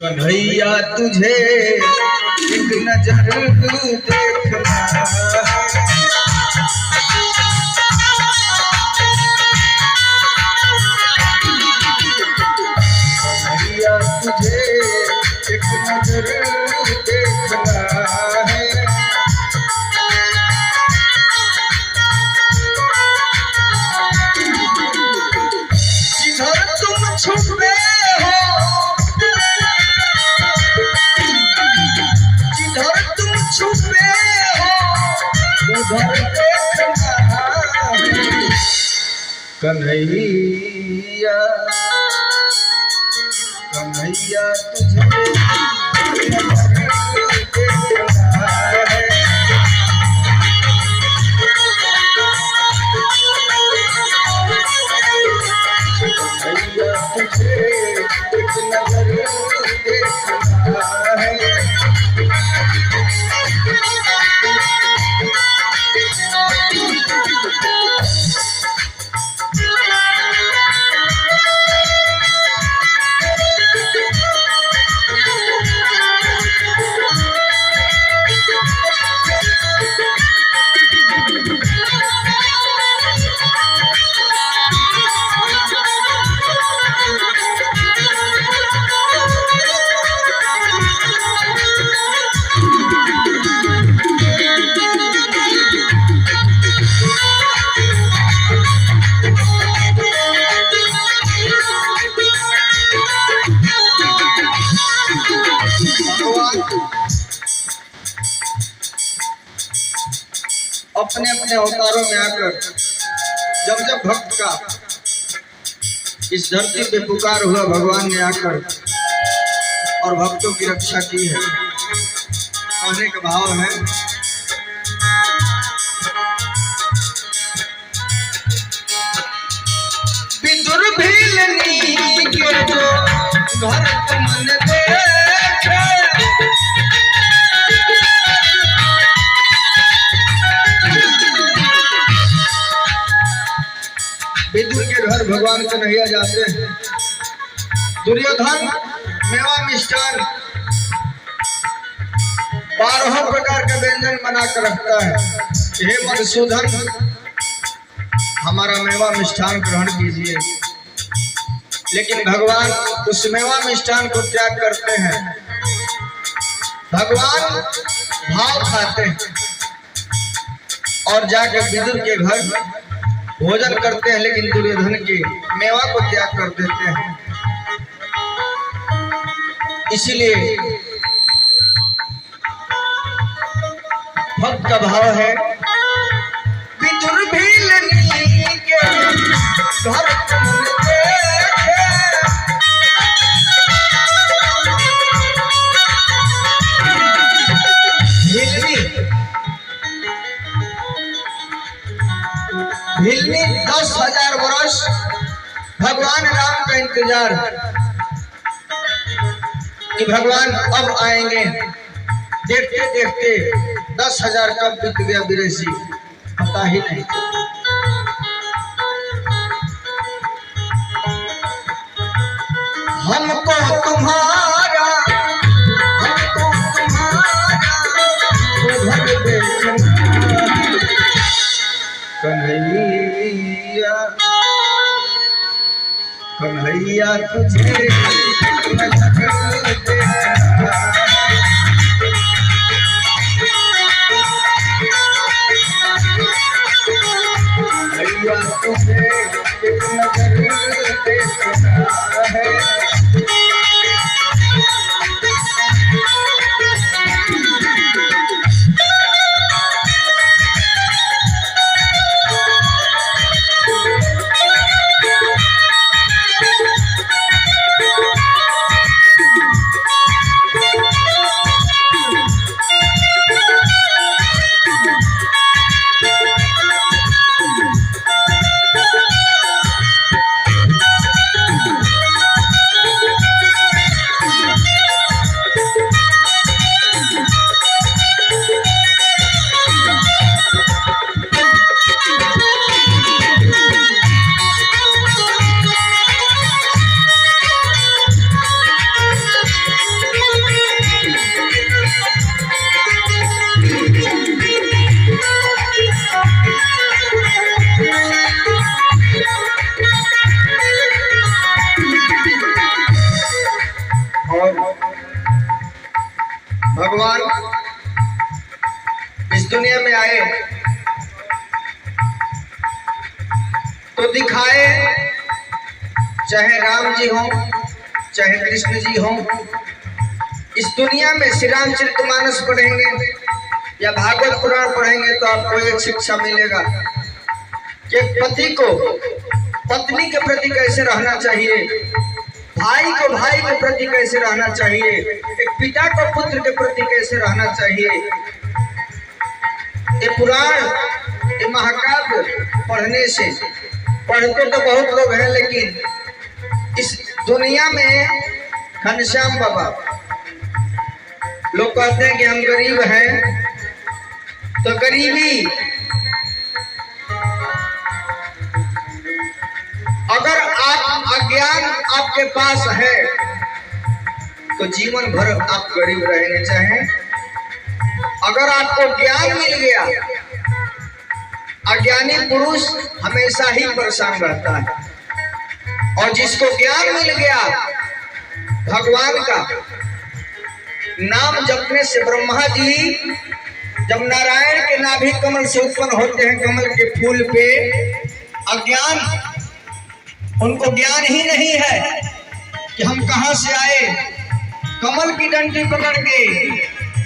कन्हैया तुझे एक नजर देखना कन्हैया तुझे एक नजर देखना है। जिधर तुम छुपे हो छुपे हो उधर देखना कन्हैया कन्हैया तुझे देखना है। कन्हैया तुझे एक नजर देखना है। अपने अपने अवतारों में आकर जब जब भक्त का इस धरती पे पुकार हुआ भगवान ने आकर और भक्तों की रक्षा की है। कहने का भाव है विदुर भीलनी के जो घर तुमने देखे विदुर के घर भगवान कन्हैया जाते हैं। दुर्योधन मेवा मिष्ठान 12 प्रकार का व्यंजन बनाकर रखता है। हे मधुसूदन हमारा मेवा मिष्ठान ग्रहण कीजिए, लेकिन भगवान उस मेवा मिष्ठान को त्याग करते हैं। भगवान भाव खाते हैं और जाकर विदुर के घर भोजन करते हैं, लेकिन दुर्योधन के मेवा को त्याग कर देते हैं। इसीलिए भक्त का भाव है विदुर भीलनी के घर तुमने देखे भीलनी 10,000 वर्ष भगवान राम का इंतजार कि भगवान अब आएंगे। देखते देखते 10,000 कब बीत गया विदेशी पता ही नहीं। हमको तुम्हारा उधर देखना कन्हैया कन्हैया तुझे कन्हैया तुझे एक नजर देखना है। भगवान इस दुनिया में आए तो दिखाए, चाहे राम जी हो चाहे कृष्ण जी हो। इस दुनिया में श्री रामचरितमानस पढ़ेंगे या भागवत पुराण पढ़ेंगे तो आपको एक शिक्षा मिलेगा कि पति को पत्नी के प्रति कैसे रहना चाहिए, भाई को भाई के प्रति कैसे रहना चाहिए, एक पिता को पुत्र के प्रति कैसे रहना चाहिए। ये पुराण, ये महाकाव्य पढ़ने से, पढ़ते तो बहुत लोग हैं लेकिन इस दुनिया में घनश्याम बाबा, लोग कहते हैं कि हम गरीब हैं, तो गरीबी अगर आप अज्ञान आपके पास है तो जीवन भर आप गरीब रहने चाहें। अगर आपको ज्ञान मिल गया, अज्ञानी पुरुष हमेशा ही परेशान रहता है, और जिसको ज्ञान मिल गया भगवान का नाम जपने से, ब्रह्मा जी जब नारायण के नाभि कमल से उत्पन्न होते हैं, कमल के फूल पे, अज्ञान, उनको ज्ञान ही नहीं है कि हम कहां से आए। कमल की डंडी पकड़ के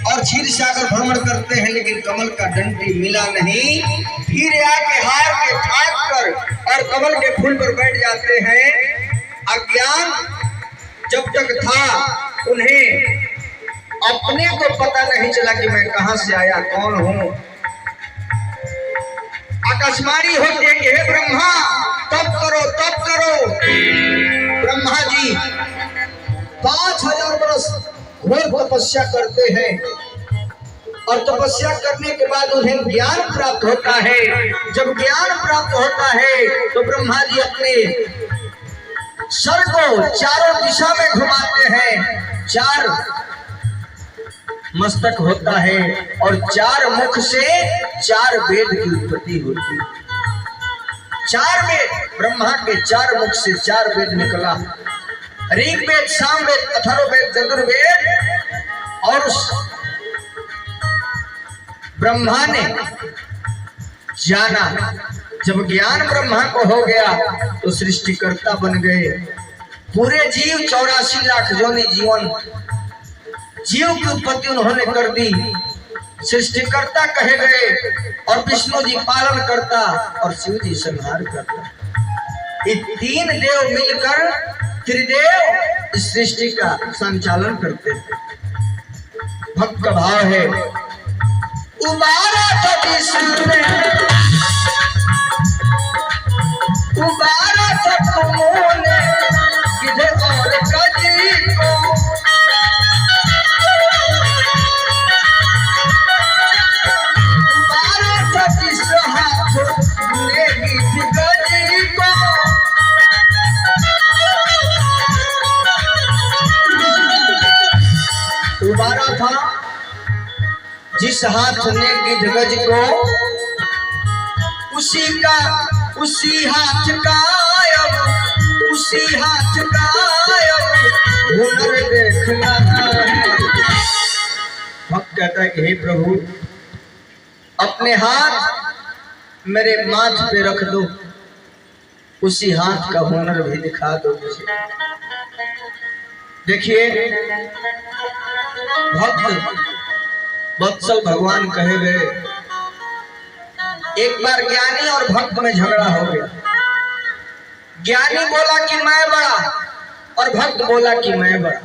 और क्षीर सागर भ्रमण करते हैं लेकिन कमल का डंडी मिला नहीं, फिर आके हार के ठाक कर और कमल के फूल पर बैठ जाते हैं। अज्ञान जब तक था उन्हें अपने को पता नहीं चला कि मैं कहां से आया, कौन हूं। आकाशवाणी होती है कि हे ब्रह्मा तप करो तप करो। ब्रह्मा जी 5000 वर्ष घोर तपस्या करते हैं और तपस्या करने के बाद उन्हें ज्ञान प्राप्त होता है। जब ज्ञान प्राप्त होता है तो ब्रह्मा जी अपने सर को चारों दिशा में घुमाते हैं, 4 मस्तक होता है और 4 मुख से 4 वेद की उत्पत्ति होती है। 4 वेद, ब्रह्मा के 4 मुख से 4 वेद निकला, ऋग्वेद, सामवेद, अथर्ववेद, यजुर्वेद। और ब्रह्मा ने जाना, जब ज्ञान ब्रह्मा को हो गया तो सृष्टिकर्ता बन गए। पूरे जीव 84 लाख योनि जीवन जीव की उत्पत्ति उन्होंने कर दी, सृष्टिकर्ता कहे गए। और विष्णु जी पालन करता और शिव जी संहार करता। ये 3 देव मिलकर त्रिदेव इस सृष्टि का संचालन करते हैं। भक्त का भाव है, उबारा था विष्णु ने, उबारा था तुमने, किधे और कजी को, उबारा था जिस हाथ ने गिद्धगज को, उसी हाथ का उसी हाथ का हुनर देखना है। भक्त कहता है कि हे प्रभु अपने हाथ मेरे माथ पे रख दो, उसी हाथ का हुनर भी दिखा दो मुझे। देखिए भक्त वत्सल भगवान कहे गए। एक बार ज्ञानी और भक्त में झगड़ा हो गया। ज्ञानी बोला कि मैं बड़ा और भक्त बोला कि मैं बड़ा,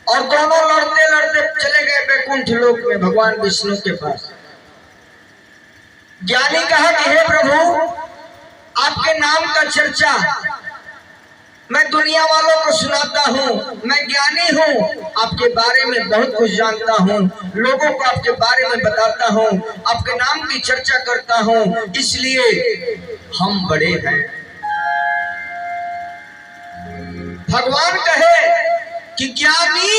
और दोनों लड़ते लड़ते चले गए वैकुंठ लोक में भगवान विष्णु के पास। ज्ञानी कहा कि हे प्रभु आपके नाम का चर्चा मैं दुनिया वालों को सुनाता हूँ, मैं ज्ञानी हूँ, आपके बारे में बहुत कुछ जानता हूँ, लोगों को आपके बारे में बताता हूँ, आपके नाम की चर्चा करता हूँ, इसलिए हम बड़े हैं। भगवान कहे कि ज्ञानी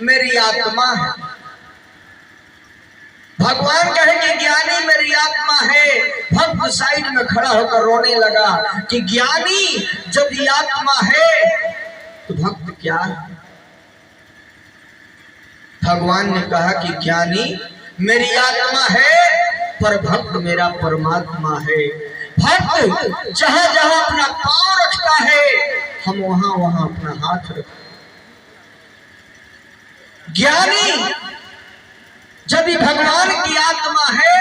मेरी आत्मा है। भगवान कहे कि ज्ञानी मेरी आत्मा है। भक्त साइड में खड़ा होकर रोने लगा कि ज्ञानी यदि आत्मा है तो भक्त क्या है। भगवान ने कहा कि ज्ञानी मेरी आत्मा है पर भक्त मेरा परमात्मा है। भक्त जहां जहां अपना पांव रखता है हम वहां वहां अपना हाथ रखते। ज्ञानी जब भगवान की आत्मा है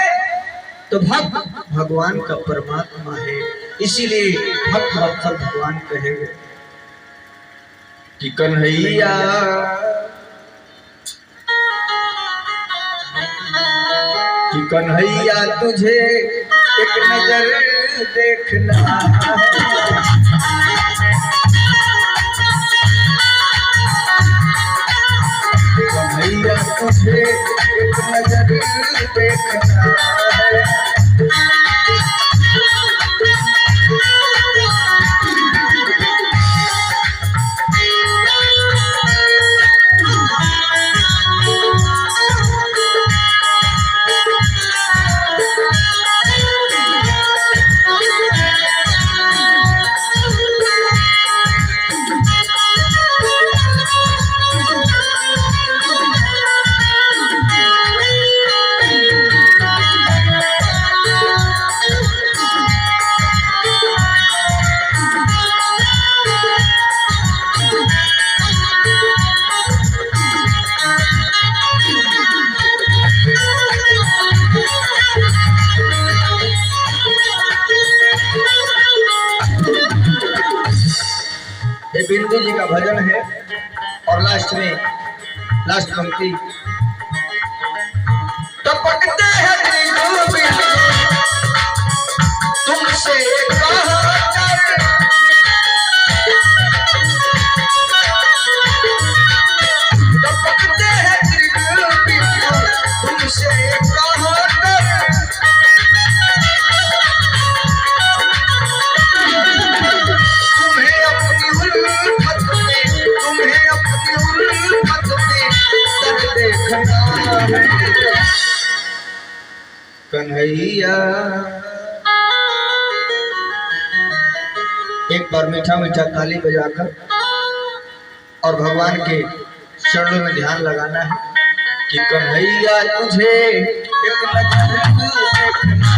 तो भक्त भगवान का परमात्मा है। इसीलिए भक्त वत्सल भगवान कहे कि कन्हैया कि कन्हैया तुझे एक नजर देखना कन्हैया तुझे एक नजर देखना ये बिंदु जी का भजन है और लास्ट पंक्ति टपकते हैं तुमसे टपकते हैं तुमसे कन्हैया। एक बार मीठा मीठा ताली बजाकर और भगवान के चरणों में ध्यान लगाना है कि कन्हैया तुझे एक नजर देखना